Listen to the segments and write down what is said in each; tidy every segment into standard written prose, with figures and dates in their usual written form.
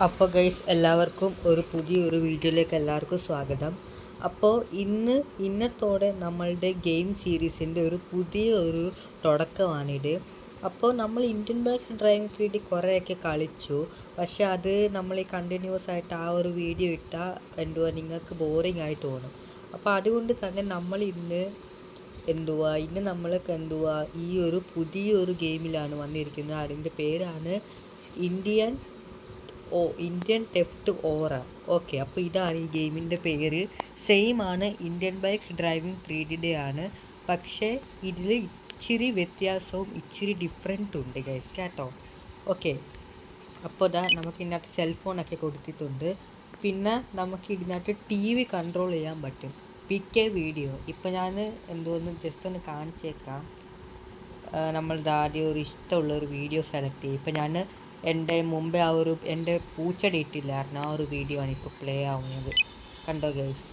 അപ്പോൾ ഗൈസ് എല്ലാവർക്കും ഒരു പുതിയൊരു വീഡിയോയിലേക്ക് എല്ലാവർക്കും സ്വാഗതം. അപ്പോൾ ഇന്നത്തോടെ നമ്മളുടെ ഗെയിം സീരീസിൻ്റെ ഒരു പുതിയ തുടക്കമാണിത്. അപ്പോൾ നമ്മൾ ഇന്ത്യൻ ബൈക്ക് ഡ്രൈവിംഗ് ത്രീഡി കുറേയൊക്കെ കളിച്ചു. പക്ഷേ അത് നമ്മൾ കണ്ടിന്യൂസ് ആയിട്ട് ആ ഒരു വീഡിയോ ഇട്ടാൽ നിങ്ങൾക്ക് ബോറിംഗ് ആയിട്ട് തോന്നും. അപ്പോൾ അതുകൊണ്ട് തന്നെ നമ്മൾ ഇന്ന് നമ്മൾ ഈ പുതിയൊരു ഗെയിമിലാണ് വന്നിരിക്കുന്നത്. അതിൻ്റെ പേരാണ് ഇന്ത്യൻ ടെഫ്റ്റ് ഓറ. ഓക്കെ, അപ്പോൾ ഇതാണ് ഈ ഗെയിമിൻ്റെ പേര്. സെയിം ആണ്, ഇന്ത്യൻ ബൈക്ക് ഡ്രൈവിംഗ് 3D ആണ്. പക്ഷേ ഇതിൽ ഇച്ചിരി വ്യത്യാസവും ഇച്ചിരി ഡിഫറെൻ്റ് ഉണ്ട് ഗൈസ് കേട്ടോ. ഓക്കെ, അപ്പോൾ നമുക്ക് ഇതിനകത്ത് സെൽഫോണൊക്കെ കൊടുത്തിട്ടുണ്ട്. പിന്നെ നമുക്ക് ഇതിനകത്ത് TV കൺട്രോൾ ചെയ്യാൻ പറ്റും. PK വീഡിയോ ഇപ്പോൾ ഞാൻ ജസ്റ്റ് ഒന്ന് കാണിച്ചേക്കാം. നമ്മളുടെ ആദ്യം ഇഷ്ടമുള്ളൊരു വീഡിയോ സെലക്ട് ചെയ്യും. ഇപ്പോൾ ഞാൻ എൻ്റെ മുമ്പേ എൻ്റെ പൂച്ചടി ഇട്ടില്ലായിരുന്നു, ആ ഒരു വീഡിയോ ആണ് ഇപ്പോൾ പ്ലേ ആവുന്നത്. കണ്ടോ ഗൈസ്,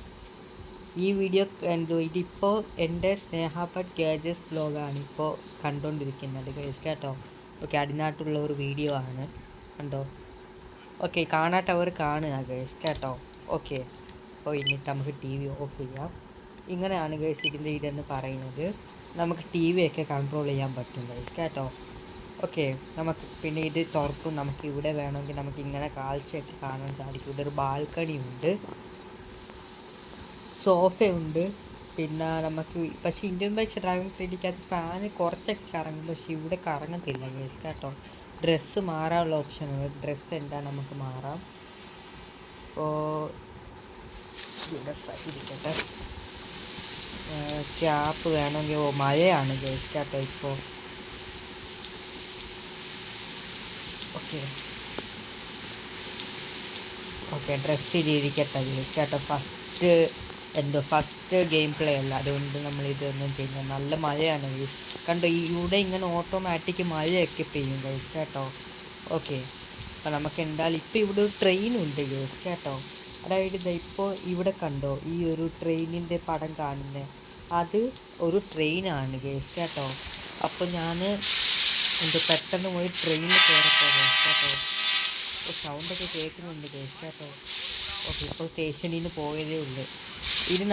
ഈ വീഡിയോ ഇതിപ്പോൾ എൻ്റെ സ്നേഹപട്ട് ഗാഡ്ജറ്റ്സ് വ്ലോഗാണ് ഇപ്പോൾ കണ്ടുകൊണ്ടിരിക്കുന്നത് ഗൈസ് കേട്ടോ. ഓക്കെ, അതിനകത്തുള്ള ഒരു വീഡിയോ ആണ്, കണ്ടോ. ഓക്കെ, കാണാത്തവർ കാണുക ഗൈസ് കേട്ടോ. ഓക്കെ, അപ്പോൾ എന്നിട്ട് നമുക്ക് TV ഓഫ് ചെയ്യാം. ഇങ്ങനെയാണ് ഗൈസ് ഇതെന്ന് പറയുന്നത്. നമുക്ക് TV ഒക്കെ കൺട്രോൾ ചെയ്യാൻ പറ്റും ഗൈസ് കേട്ടോ. ഓക്കെ, നമുക്ക് പിന്നെ ഇത് തുറക്കും. നമുക്ക് ഇവിടെ വേണമെങ്കിൽ നമുക്ക് ഇങ്ങനെ കാഴ്ചയൊക്കെ കാണാൻ സാധിക്കും. ഇവിടെ ഒരു ബാൽക്കണി ഉണ്ട്, സോഫയുണ്ട്. പിന്നെ നമുക്ക് പക്ഷേ ഇന്ത്യൻ ബൈക്ക് ഡ്രൈവിംഗ് 3Dക്കകത്ത് ഫാന് കുറച്ചൊക്കെ കറങ്ങും, പക്ഷേ ഇവിടെ കറങ്ങത്തില്ല ഗൈസ് കേട്ടോ. ഡ്രസ്സ് മാറാനുള്ള ഓപ്ഷൻ ഉണ്ട്. ഡ്രസ്സ് എന്താ നമുക്ക് മാറാം. അപ്പോൾ ഇവിടെ സൈഡിരിക്കട്ടെ. ക്യാപ്പ് വേണമെങ്കിൽ മഴയാണ് ഗൈസ് കേട്ടോ ഇപ്പോൾ. ഓക്കെ, ഡ്രസ്സ് ഇരിക്കട്ടെ ഗൈസ് കേട്ടോ. ഫസ്റ്റ് ഗെയിം പ്ലേ അല്ല, അതുകൊണ്ട് നമ്മൾ ഇതൊന്നും ചെയ്യുന്നത്. നല്ല മഴയാണ് ഗൈസ് കണ്ടോ. ഇവിടെ ഇങ്ങനെ ഓട്ടോമാറ്റിക് മഴയൊക്കെ പെയ്യും ഗൈസ് കേട്ടോ. ഓക്കെ, അപ്പോൾ നമുക്ക് എന്തായാലും ഇപ്പോൾ ഇവിടെ ഒരു ട്രെയിനുണ്ട് ഗൈസ് കേട്ടോ. അതായത് ഇപ്പോൾ ഇവിടെ കണ്ടോ, ഈ ഒരു ട്രെയിനിൻ്റെ പടം കാണുന്നത്, അത് ഒരു ട്രെയിനാണ് ഗൈസ് കേട്ടോ. അപ്പോൾ ഞാൻ പെട്ടെന്ന് പോയി ട്രെയിനിൽ കയറട്ടോ ഗൈസ് കേട്ടോ. സൗണ്ടൊക്കെ കേൾക്കുന്നുണ്ട് ഗൈസ് കേട്ടോ. ഓക്കെ, ഇപ്പോൾ സ്റ്റേഷനിൽ നിന്ന് പോയതേ ഉള്ളൂ. ഇത്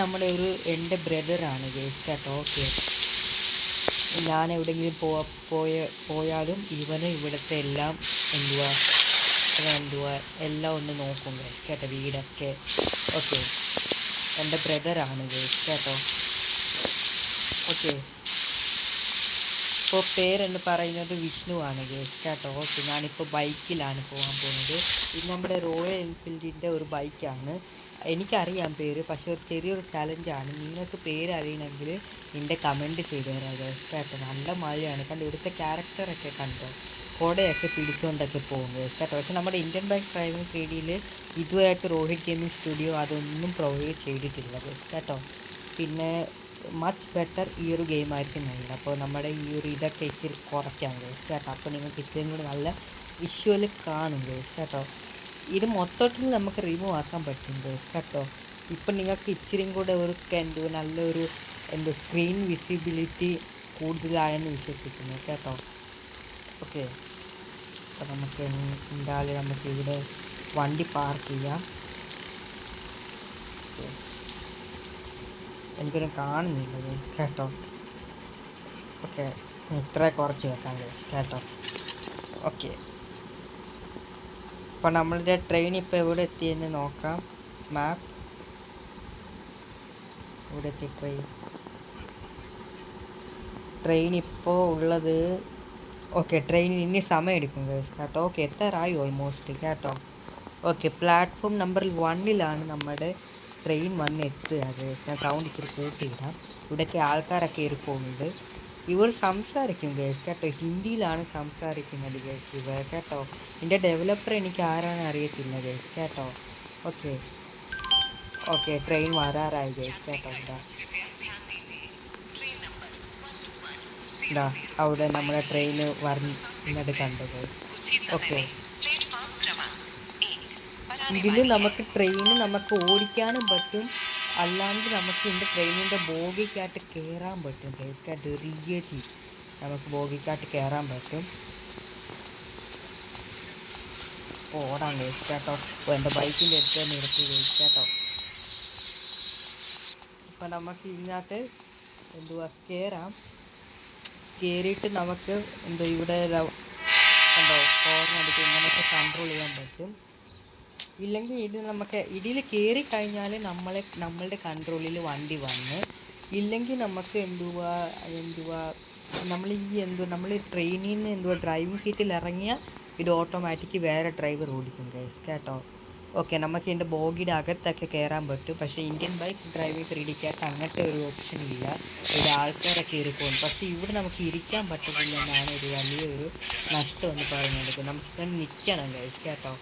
എൻ്റെ ബ്രദറാണ് ഗൈസ് കേട്ടോ. ഓക്കെ, ഞാൻ എവിടെയെങ്കിലും പോയാലും ഇവന് ഇവിടുത്തെ എല്ലാം എല്ലാം ഒന്ന് നോക്കും ഗൈസ് കേട്ടോ, വീടൊക്കെ. ഓക്കെ, എൻ്റെ ബ്രദറാണ് ഗൈസ് കേട്ടോ. ഓക്കെ, ഇപ്പോൾ പേരെന്ന് പറയുന്നത് വിഷ്ണുവാണ് ഗൈസ് കേട്ടോ. ഓക്കെ, ഞാനിപ്പോൾ ബൈക്കിലാണ് പോകാൻ പോകുന്നത്. ഇത് നമ്മുടെ റോയൽ എൻഫീൽഡിൻ്റെ ഒരു ബൈക്കാണ്. എനിക്കറിയാം പേര്, പക്ഷേ ഒരു ചെറിയൊരു ചലഞ്ചാണ്. നിങ്ങൾക്ക് പേര് അറിയണമെങ്കിൽ എൻ്റെ കമൻറ്റ് ചെയ്ത് തരാം ഗൈസ് കേട്ടോ. നല്ല മഴയാണ് കണ്ടോ. ഇവിടുത്തെ ക്യാരക്ടറൊക്കെ കണ്ടോ, കുടയൊക്കെ പിടിച്ചുകൊണ്ടൊക്കെ പോകും ഗൈസ് കേട്ടോ. പക്ഷേ നമ്മുടെ ഇന്ത്യൻ ബൈക്ക് ഡ്രൈവിംഗ് 3Dയിൽ ഇതുവരെയായിട്ട് രോഹിത് ഗെയിമിംഗ് സ്റ്റുഡിയോ അതൊന്നും പ്രൊവൈഡ് ചെയ്തിട്ടില്ല ഗൈസ് കേട്ടോ. പിന്നെ മച്ച് ബെറ്റർ ഈ ഒരു ഗെയിമായിരിക്കും നല്ലത്. അപ്പോൾ നമ്മുടെ ഇതൊക്കെ ഇച്ചിരി കുറയ്ക്കാം ഗൈസ് കേട്ടോ. അപ്പോൾ നിങ്ങൾക്ക് ഇച്ചിരി കൂടി നല്ല വിഷ്വൽ കാണും ഗൈസ് കേട്ടോ. ഇത് മൊത്തത്തിൽ നമുക്ക് റിമൂവ് ആക്കാൻ പറ്റും ഗൈസ് കേട്ടോ. ഇപ്പം നിങ്ങൾക്ക് ഇച്ചിരിയും കൂടെ നല്ലൊരു സ്ക്രീൻ വിസിബിലിറ്റി കൂടുതലായെന്ന് വിശ്വസിക്കുന്നു കേട്ടോ. ഓക്കെ, അപ്പോൾ നമുക്ക് എന്തായാലും നമുക്ക് ഇവിടെ വണ്ടി പാർക്ക് ചെയ്യാം. ഓക്കെ, എനിക്കൊന്നും കാണുന്നില്ല ഗൈസ് കേട്ടോ. ഓക്കെ, ഇത്ര കുറച്ച് വെക്കാം ഗൈസ് കേട്ടോ. ഓക്കെ, അപ്പോൾ നമ്മളുടെ ട്രെയിൻ ഇപ്പോൾ എവിടെ എത്തിയെന്ന് നോക്കാം. മാപ്പ് ഇവിടെ എത്തി. ട്രെയിൻ ഇപ്പോൾ ഉള്ളത്. ഓക്കെ, ട്രെയിനിന് ഇനി സമയം എടുക്കും ഗൈസ് കേട്ടോ. ഓക്കെ, എത്താറായി ഓൾമോസ്റ്റ് കേട്ടോ. ഓക്കെ, പ്ലാറ്റ്ഫോം നമ്പർ 1 നമ്മുടെ ട്രെയിൻ വന്ന് എത്തുക ഗൈസ്. ഞാൻ സൗണ്ട് ഇച്ചിരി കൂട്ടിയിടാം. ഇവിടെയൊക്കെ ആൾക്കാരൊക്കെ ഇരിപ്പുണ്ട്. ഇവർ സംസാരിക്കും ഗൈസ് കേട്ടോ, ഹിന്ദിയിലാണ് സംസാരിക്കുന്നത് ഗൈസ് ഇവർ കേട്ടോ. ഇതിൻ്റെ ഡെവലപ്പർ എനിക്ക് ആരാണ് അറിയത്തില്ല ഗൈസ് കേട്ടോ. ഓക്കെ, ട്രെയിൻ വരാറായി ഗൈസ് കേട്ടോ. അവിടെ നമ്മുടെ ട്രെയിൻ വരുന്നത് കണ്ടു ഗൈസ്. ഓക്കെ, ഇതിൽ നമുക്ക് ട്രെയിൻ ഓടിക്കാനും പറ്റും, അല്ലാണ്ട് നമുക്ക് ഇതിൻ്റെ ട്രെയിനിൻ്റെ ബോഗിക്കകത്ത് കയറാൻ പറ്റും ഗൈസ് കേട്ടോ. റിയലി നമുക്ക് ബോഗിക്കകത്ത് കയറാൻ പറ്റും. അപ്പോൾ ഓടാൻ ഗൈസ് കേട്ടോ. അപ്പോൾ എൻ്റെ ബൈക്കിൻ്റെ അടുത്ത് നിർത്തി ഗൈസ് കേട്ടോ. അപ്പോൾ നമുക്ക് ഇതിനകത്ത് കയറാം. കയറിയിട്ട് നമുക്ക് ഇവിടെ കണ്ടോ ഹോർണടിച്ച് ഇങ്ങനെയൊക്കെ കൺട്രോൾ ചെയ്യാൻ പറ്റും. ഇല്ലെങ്കിൽ ഇത് നമുക്ക് ഇതിൽ കയറി കഴിഞ്ഞാൽ നമ്മളുടെ കൺട്രോളിൽ വണ്ടി വന്ന്, ഇല്ലെങ്കിൽ നമുക്ക് നമ്മൾ ട്രെയിനിൽ നിന്ന് ഡ്രൈവിംഗ് സീറ്റിൽ ഇറങ്ങിയാൽ ഇത് ഓട്ടോമാറ്റിക് വേറെ ഡ്രൈവർ ഓടിക്കും ഗൈസ് കേട്ടോ. ഓക്കെ, നമുക്ക് ഇതിൻ്റെ ബോഗിയുടെ അകത്തൊക്കെ കയറാൻ പറ്റും. പക്ഷേ ഇന്ത്യൻ ബൈക്ക് ഡ്രൈവിംഗ് 3Dക്കകത്ത് അങ്ങനത്തെ ഒരു ഓപ്ഷൻ ഇല്ല. ഇവിടെ ആൾക്കാരൊക്കെ കയറിപ്പോകും. പക്ഷേ ഇവിടെ നമുക്ക് ഇരിക്കാൻ പറ്റുന്നില്ല എന്നാണ് ഒരു വലിയൊരു നഷ്ടം എന്ന് പറയുന്നത്. നമുക്ക് നിൽക്കണം ഗൈസ് കേട്ടോ.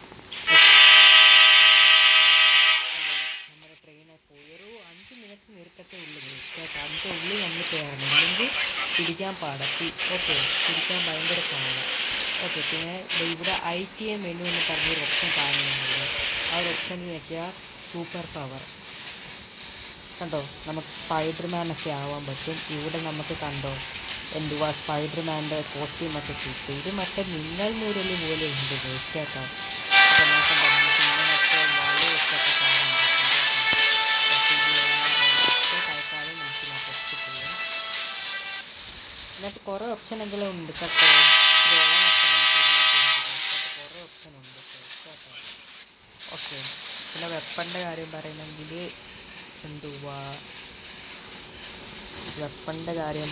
നമ്മുടെ ട്രെയിനെ പോയി ഒരു 5 മിനിറ്റ് നിർത്തത്തെ ഉള്ളൂ ഗൈസ് കേട്ടോ. അതിൻ്റെ ഉള്ളിൽ നമ്മൾ കയറണം, ഇല്ലെങ്കിൽ പിടിക്കാൻ പാടാം. ഓക്കെ, പിടിക്കാൻ ഭയങ്കര പാടാം. ഓക്കെ, പിന്നെ ഇവിടെ ITM മെനു എന്ന് പറഞ്ഞൊരു ഓപ്ഷൻ കാണുന്നുണ്ട്. ആ ഒരു ഓപ്ഷനിൽ നോക്കിയാൽ സൂപ്പർ പവർ കണ്ടോ, നമുക്ക് സ്പൈഡർമാനൊക്കെ ആവാൻ പറ്റും. ഇവിടെ നമുക്ക് കണ്ടോ സ്പൈഡർമാൻ്റെ കോസ്റ്റ്യൂമൊക്കെ കിട്ടും. ഇത് മറ്റേ മിന്നൽ മുരളി പോലെ ഉണ്ട് ഗൈസ് കേട്ടോ. അപ്പോൾ നമുക്ക് ഇങ്ങനെയൊക്കെ വലയൊക്കെ കാണാൻ പറ്റും. തൽക്കാലം നമുക്ക് വെച്ചിട്ടില്ല. ഇതിനകത്ത് കുറേ ഓപ്ഷനുകളും ഉണ്ട് കേട്ടോ. കുറേ ഓപ്ഷൻ ഉണ്ട് കേട്ടോ. ഓക്കെ, പിന്നെ വെപ്പണിൻ്റെ കാര്യം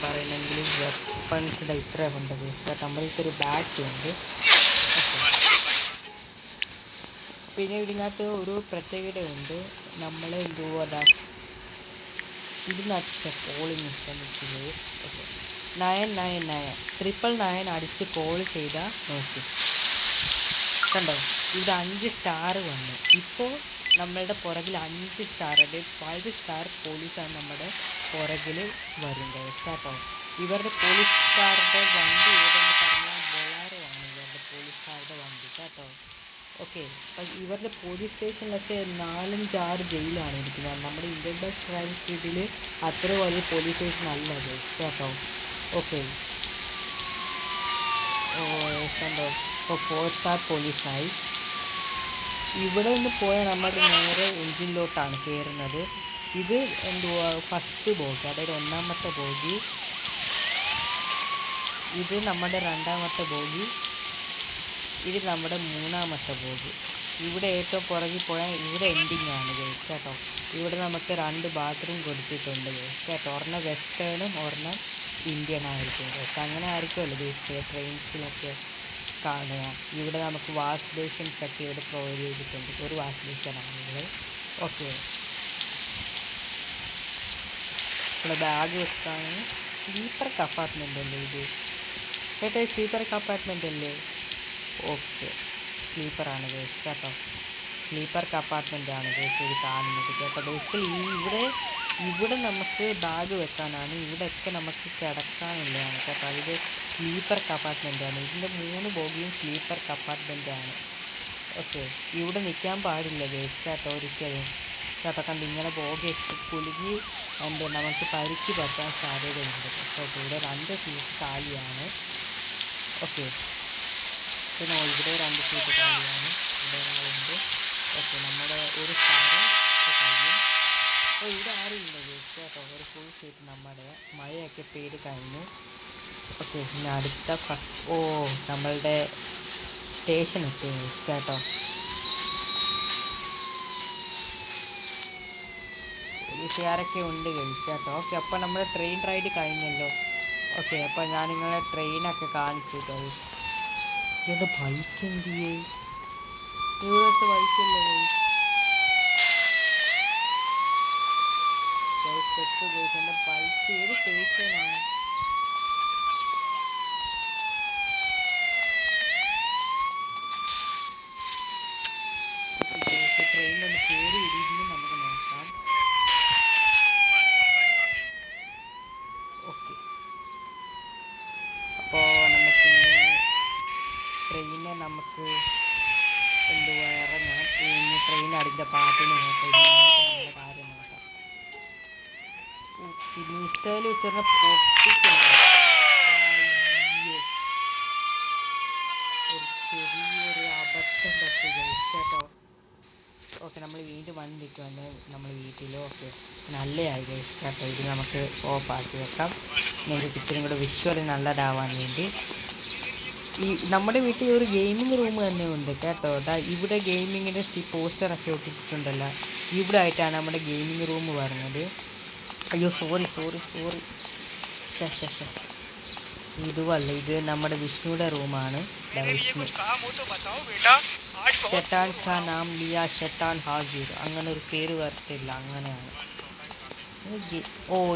പറയുന്നെങ്കിൽ വെപ്പൺസിൻ്റെ ഇത്ര ഉണ്ട് കേട്ടോ. നമ്മൾക്കൊരു ബാറ്റ് ഉണ്ട്. പിന്നെ ഇതിനകത്ത് ഒരു പ്രത്യേകത ഉണ്ട്. നമ്മൾ ഇതിനകത്ത് കോളിങ് ശ്രമിക്കുക. ഓക്കെ, 999 999 അടിച്ച് കോൾ ചെയ്താൽ നോക്കി കണ്ടോ, ഇവിടെ 5 സ്റ്റാർ വന്നു. ഇപ്പോൾ നമ്മളുടെ പുറകിൽ 5 സ്റ്റാർ, അതായത് 5 സ്റ്റാർ പോലീസാണ് നമ്മുടെ പുറകിൽ വരുന്നത് കേട്ടോ. ഇവരുടെ പോലീസുകാരുടെ വണ്ടി ഏതെന്ന് പറഞ്ഞാൽ ബൊളാറോ ആണ് ഇവരുടെ പോലീസുകാരുടെ വണ്ടി കേട്ടോ. ഓക്കെ, അപ്പം ഇവരുടെ പോലീസ് സ്റ്റേഷനിലൊക്കെ 4-6 ജയിലാണ് ഇരിക്കുന്നത്. നമ്മുടെ ഇന്ത്യൻ ബൈക്ക് ഡ്രൈവിംഗ് സ്പീഡിൽ അത്ര വലിയ പോലീസ് സ്റ്റേഷൻ അല്ല അത് കേട്ടോ. ഓക്കെ, കണ്ടോ, ഇപ്പോൾ 4 സ്റ്റാർ പോലീസായി. ഇവിടെ നിന്ന് പോയാൽ നമ്മൾ നേരെ എഞ്ചിനിലോട്ടാണ് കയറുന്നത്. ഇത് ഫസ്റ്റ് ബോഗി, അതായത് 1ാമത്തെ ബോഗി. ഇത് നമ്മുടെ 2ാമത്തെ ബോഗി. ഇത് നമ്മുടെ 3ാമത്തെ ബോഗി. ഇവിടെ ഏറ്റവും പുറകിൽ പോയാൽ ഇവിടെ എൻഡിങ് ആണ് ഗൈസ് കേട്ടോ. ഇവിടെ നമുക്ക് 2 ബാത്റൂം കൊടുത്തിട്ടുണ്ട് ഗൈസ് കേട്ടോ. ഒരെണ്ണം വെസ്റ്റേണും ഒരെണ്ണം ഇന്ത്യൻ ആയിരിക്കും ഗൈസ്. അങ്ങനെ ആയിരിക്കുമല്ലോ ഗൈസ് ട്രെയിൻസിലൊക്കെ കാണുക. ഇവിടെ നമുക്ക് വാഷ് ബേസിൻസ് ഒക്കെ ഇവിടെ പ്രൊവൈഡ് ചെയ്തിട്ടുണ്ട്. ഒരു വാഷ് ബേസിനാണ് ഇവിടെ. ഓക്കെ, ഇവിടെ ബാഗ് വെക്കാണ്. സ്ലീപ്പർ കമ്പാർട്ട്മെൻ്റ് അല്ലേ ഇത് കേട്ടോ? സ്ലീപ്പർ കമ്പാർട്ട്മെൻ്റ് അല്ലേ? ഓക്കെ, സ്ലീപ്പറാണ് ഗൈസ് കേട്ടോ. സ്ലീപ്പർ കമ്പാർട്ട്മെൻ്റ് ആണ് ഗൈസ് ഇത് കാണുന്നത് കേട്ടോ. ബേസിക്കലി ഇവിടെ നമുക്ക് ബാഗ് വെക്കാനാണ്. ഇവിടെയൊക്കെ നമുക്ക് കിടക്കാനുള്ളതാണ് കേട്ടോ. ഇത് സ്ലീപ്പർ കമ്പാർട്ട്മെൻറ്റാണ്. ഇതിൻ്റെ 3 ബോഗിയും സ്ലീപ്പർ കമ്പാർട്ട്മെൻറ്റാണ്. ഓക്കെ, ഇവിടെ നിൽക്കാൻ പാടില്ല ഗൈസ് കേട്ടോ ഒരിക്കലും കേട്ടോ. കണ്ട് ഇങ്ങനെ ബോഗിയൊക്കെ കുലുങ്ങി നമുക്ക് പരിക്ക് പറ്റാൻ സാധ്യതയുണ്ട് കേട്ടോ. ഇവിടെ 2 സീറ്റ് കാലിയാണ്. ഓക്കെ, പിന്നെ ഇവിടെ 2 സീറ്റ് കാലിയാണ്. ഇവിടെ ഒരാളുണ്ട്. ഓക്കെ, നമ്മുടെ ഒരു സ്റ്റാർ കഴിയും. അപ്പോൾ ഇവിടെ ആരുമില്ല ഗൈസ് കേട്ടോ. ഒരു ഫുൾ സീറ്റ് നമ്മുടെ. മഴയൊക്കെ പെയ്ത് കഴിഞ്ഞു. ഓക്കെ, പിന്നെ അടുത്ത നമ്മളുടെ സ്റ്റേഷൻ എത്തി ഗൈസ് കേട്ടോ. പോലീസുകാരൊക്കെ ഉണ്ട് ഗൈസ് കേട്ടോ. ഓക്കെ, അപ്പോൾ നമ്മുടെ ട്രെയിൻ റൈഡ് കഴിഞ്ഞല്ലോ. ഓക്കെ, അപ്പോൾ ഞാൻ നിങ്ങളെ ട്രെയിനൊക്കെ കാണിച്ചു ഗൈസ്. ഇവിടെ ബൈക്ക് എന്ത് ചെയ്യേ? ഇവിടുത്തെ ബൈക്കല്ലേ ഗൈസ്? പെട്ടു ഗൈസ്, എൻ്റെ ബൈക്ക് ഏത് സ്റ്റേഷനാണ്? ട്രെയിനിലൊന്ന് കയറി ഇരിക്കുന്നു, നമുക്ക് നോക്കാം. ഓക്കെ, അപ്പോൾ നമുക്കിന്ന് ട്രെയിനെ നമുക്ക് ഇറങ്ങാം. ഇനി ട്രെയിൻ അടുത്ത പാട്ടിന് പോട്ടെ. നമ്മുടെ കാര്യം നോക്കാം. മിസൈൽ വെച്ചിരുന്ന പൊട്ടിക്കുന്നു. ഒരു ചെറിയൊരു അബദ്ധം പറ്റുക ഓക്കെ നമ്മൾ വീണ്ടും വന്നിരിക്കുവാണ് നമ്മൾ വീട്ടിൽ. ഓക്കെ നല്ലതായി ഗൈസ് കേട്ടോ. ഇത് നമുക്ക് ഓഫ് ആക്കി വെക്കാം. നിങ്ങൾക്ക് ഇച്ചിരി കൂടെ വിഷ്വൽ നല്ലതാവാൻ വേണ്ടി. ഈ നമ്മുടെ വീട്ടിൽ ഒരു ഗെയിമിംഗ് റൂം തന്നെ ഉണ്ട് കേട്ടോ. ഇവിടെ ഗെയിമിങ്ങിൻ്റെ പോസ്റ്ററൊക്കെ ഒട്ടിച്ചിട്ടുണ്ടല്ലോ. ഇവിടെ ആയിട്ടാണ് നമ്മുടെ ഗെയിമിംഗ് റൂം വരുന്നത്. അയ്യോ സോറി ഇതുമല്ല, ഇത് നമ്മുടെ വിഷ്ണുയുടെ റൂമാണ്. വിഷ്ണു ഷെട്ടാൻ ഖാ നാം ലിയ ഷെട്ടാൻ ഹാജിർ, അങ്ങനെ ഒരു പേര് വരത്തില്ല, അങ്ങനെയാണ്.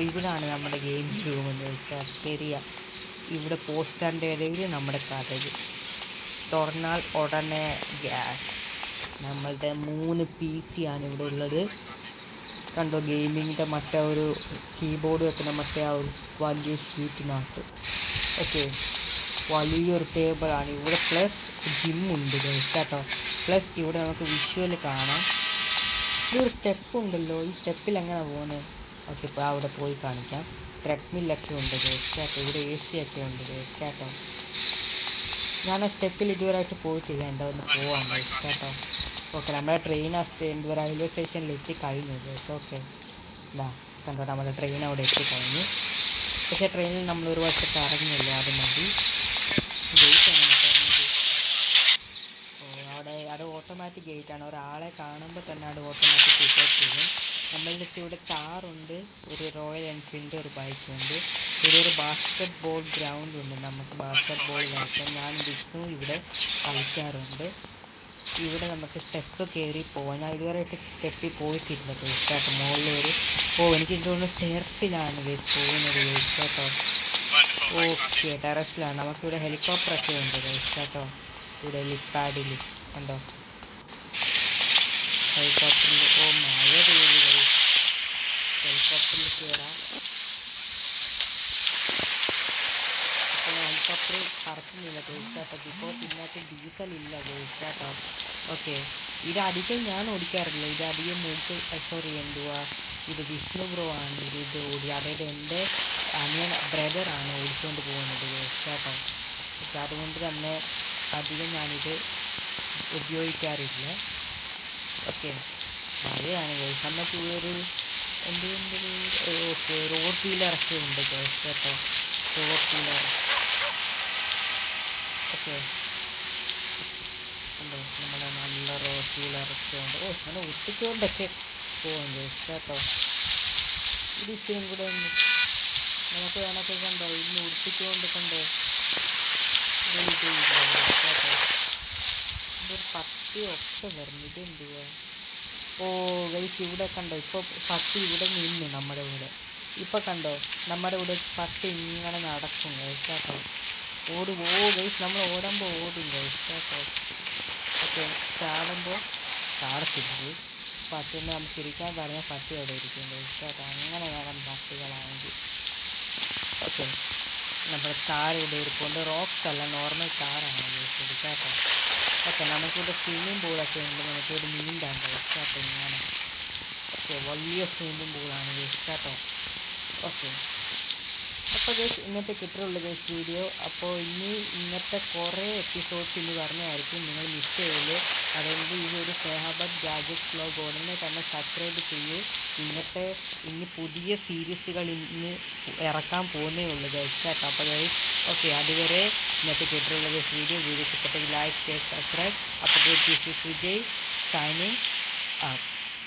ഇവിടാണ് നമ്മുടെ ഗെയിമിംഗ് റൂം എന്ന് വെച്ചാൽ ശരിയാ. ഇവിടെ പോസ്റ്ററിൻ്റെ ഇടയിൽ നമ്മുടെ കഥകൾ തുറന്നാൽ ഉടനെ ഗ്യാസ്. നമ്മളുടെ 3 PC ആണ് ഇവിടെ ഉള്ളത് കണ്ടോ. ഗെയിമിങ്ങിൻ്റെ മറ്റേ ഒരു കീബോർഡ് വെക്കുന്ന മറ്റേ ആ ഒരു വലിയ ഷീറ്റിനകത്ത്. ഓക്കെ വലിയൊരു ടേബിളാണ് ഇവിടെ. പ്ലസ് ജിമ്മുണ്ട് കേട്ടോ. പ്ലസ് ഇവിടെ നമുക്ക് വിഷ്വൽ കാണാം. ഒരു സ്റ്റെപ്പ് ഉണ്ടല്ലോ, ഈ സ്റ്റെപ്പിൽ എങ്ങനെ പോകുന്നത്? ഓക്കെ ഇപ്പോൾ അവിടെ പോയി കാണിക്കാം. ട്രെഡ്മില്ലൊക്കെ ഉണ്ട് കേട്ടോ. ഇവിടെ AC ഒക്കെ ഉണ്ട് കേട്ടോ. ഞാൻ ആ സ്റ്റെപ്പിൽ ഇതുവരെയായിട്ട് പോയിട്ടില്ല, എൻ്റെ ഒന്ന് പോവാം കേട്ടോ. ഓക്കെ നമ്മുടെ ട്രെയിൻ ഇതുവരെ റെയിൽവേ സ്റ്റേഷനിൽ എത്തിക്കഴിഞ്ഞു. ഓക്കെ ഇതാ കണ്ടോ, നമ്മുടെ ട്രെയിൻ അവിടെ എത്തിക്കഴിഞ്ഞു. പക്ഷേ ട്രെയിനിൽ നമ്മൾ ഒരു വർഷത്തെ ഇറങ്ങിയല്ലോ, അത് മതി. ഗേറ്റ് അങ്ങനെ പറഞ്ഞത് അവിടെ ഓട്ടോമാറ്റിക് ഗേറ്റാണ്. ഒരാളെ കാണുമ്പോൾ തന്നെ അവിടെ ഓട്ടോമാറ്റിക് ടിക്കറ്റ് ചെയ്യും. നമ്മളുടെ അടുത്ത് ഇവിടെ കാറുണ്ട്, ഒരു റോയൽ എൻഫീൽഡ്, ഒരു ബൈക്കുണ്ട്. ഇവിടെ ഒരു ബാസ്കറ്റ് ബോൾ ഗ്രൗണ്ട് ഉണ്ട്, നമുക്ക് ബാസ്കറ്റ് ബോൾ കളിക്കാം. ഞാൻ വിഷ്ണു ഇവിടെ കളിക്കാറുണ്ട്. ഇവിടെ നമുക്ക് സ്റ്റെപ്പ് കയറി പോവാം. ഞാൻ ഇതുവരെയായിട്ട് സ്റ്റെപ്പിൽ പോയിട്ടില്ല കേട്ടോ. മുകളിൽ എനിക്ക് തോന്നുന്നു ടെറസിലാണ് പോകുന്നത് കേട്ടോ. ഓക്കെ ടെറസിലാണ്. നമുക്കിവിടെ ഹെലികോപ്റ്ററൊക്കെ ഉണ്ട് കേട്ടോ. ഇവിടെ ലിപ്പാഡിൽ കണ്ടോ ഹെലികോപ്റ്ററിൽ. മഴ പെയ്യുന്നത് ഹെലികോപ്റ്ററിൽ കയറാം. അപ്പോൾ ഹെലികോപ്റ്റർ പറക്കുന്നില്ല കേട്ടോ. ബിക്കോസ് ഇതിനകത്ത് ഡീസൽ ഇല്ല കേട്ടോ. ഓക്കെ ഇത് അധികം ഞാൻ ഓടിക്കാറില്ല. ഇത് അധികം ഇത് വിഷ്ണു ബ്രോ ആണ് ഇത് ഓടി. അതായത് എൻ്റെ ബ്രദറാണ് ഓടിച്ചുകൊണ്ട് പോകുന്നത് കേട്ടോ. പക്ഷെ അതുകൊണ്ട് തന്നെ അധികം ഞാനിത് ഉപയോഗിക്കാറില്ല. ഓക്കെ മഴയാണ് നമുക്ക് ഒരു ഓക്കെ റോഡ് വീലറൊക്കെ ഉണ്ട് കേട്ടോ. റോഡ് വീലർ ഓക്കെ ഉണ്ടോ, നമ്മുടെ നല്ല റോഡ് വീലറൊക്കെ ഉണ്ട്. നല്ല ഒട്ടിച്ചുകൊണ്ടൊക്കെ പോകുന്നത് കേട്ടോ. ഇത് ഇച്ചിരി കൂടെ ഒന്ന് നമുക്ക് വേണമൊക്കെ കണ്ടോ, ഇന്ന് ഒട്ടിച്ചുകൊണ്ട് കണ്ടോ കേട്ടോ. ഇതൊരു പട്ടിയൊക്കെ വരുന്നു. ഇതെന്തുവാ? ഗൈസ് ഇവിടെ കണ്ടോ, ഇപ്പോൾ പട്ടി ഇവിടെ നിന്നു നമ്മുടെ ഇവിടെ. ഇപ്പോൾ കണ്ടോ നമ്മുടെ ഇവിടെ പട്ടി ഇങ്ങനെ നടക്കും കേട്ടോ. ഗൈസ് നമ്മൾ ഓടുമ്പോൾ ഓടും കേട്ടോ. ഓക്കെ ചാടുമ്പോൾ ചാടത്തില്ല. പട്ടിനെ നമുക്ക് ഇരിക്കാൻ പറഞ്ഞാൽ പട്ടി അവിടെ ഇരിക്കും കേട്ടോ. അങ്ങനെ വേണം പട്ടികളാണെങ്കിൽ. ഓക്കെ നമ്മുടെ കാർ ഇവിടെ ഇരിപ്പുണ്ട്. റോക്സ് അല്ല, നോർമൽ കാറാണ് കേട്ടോ. ഓക്കെ നമുക്കിവിടെ സ്വിമ്മിംഗ് പൂളൊക്കെ ഉണ്ട്. നമുക്കിവിടെ നീന്താൻ കേട്ടോ. ഇങ്ങനെ ഓക്കെ വലിയ സ്വിമ്മിംഗ് പൂളാണ് കേട്ടോ. ഓക്കെ അപ്പോൾ ഗൈസ് ഇന്നത്തെ കിട്ടുള്ളൂ ഗൈസ് വീഡിയോ. അപ്പോൾ ഇന്നത്തെ കുറേ എപ്പിസോഡ്സ് ഇനി പറഞ്ഞായിരിക്കും, നിങ്ങൾ മിസ് ചെയ്യല്. അതുകൊണ്ട് ഈ ഒരു സ്നേഹാബാദ് ഗാഡ്ജറ്റ്സ് വ്ലോഗ് ഉടനെ തന്നെ സബ്സ്ക്രൈബ് ചെയ്യൂ. ഇനി പുതിയ സീരീസുകൾ ഇന്ന് ഇറക്കാൻ പോകുന്നേ ഉള്ളൂ ഗൈസ് കേട്ടോ. അപ്പോൾ ഗൈസ് ഓക്കെ അതുവരെ ഇന്നത്തെ കിട്ടുള്ള ഗൈസ് വീഡിയോ ഇഷ്ടപ്പെട്ടെങ്കിൽ ലൈക്ക് ഷെയർ സബ്സ്ക്രൈബ്. അപ്പോൾ this is Vijay signing up.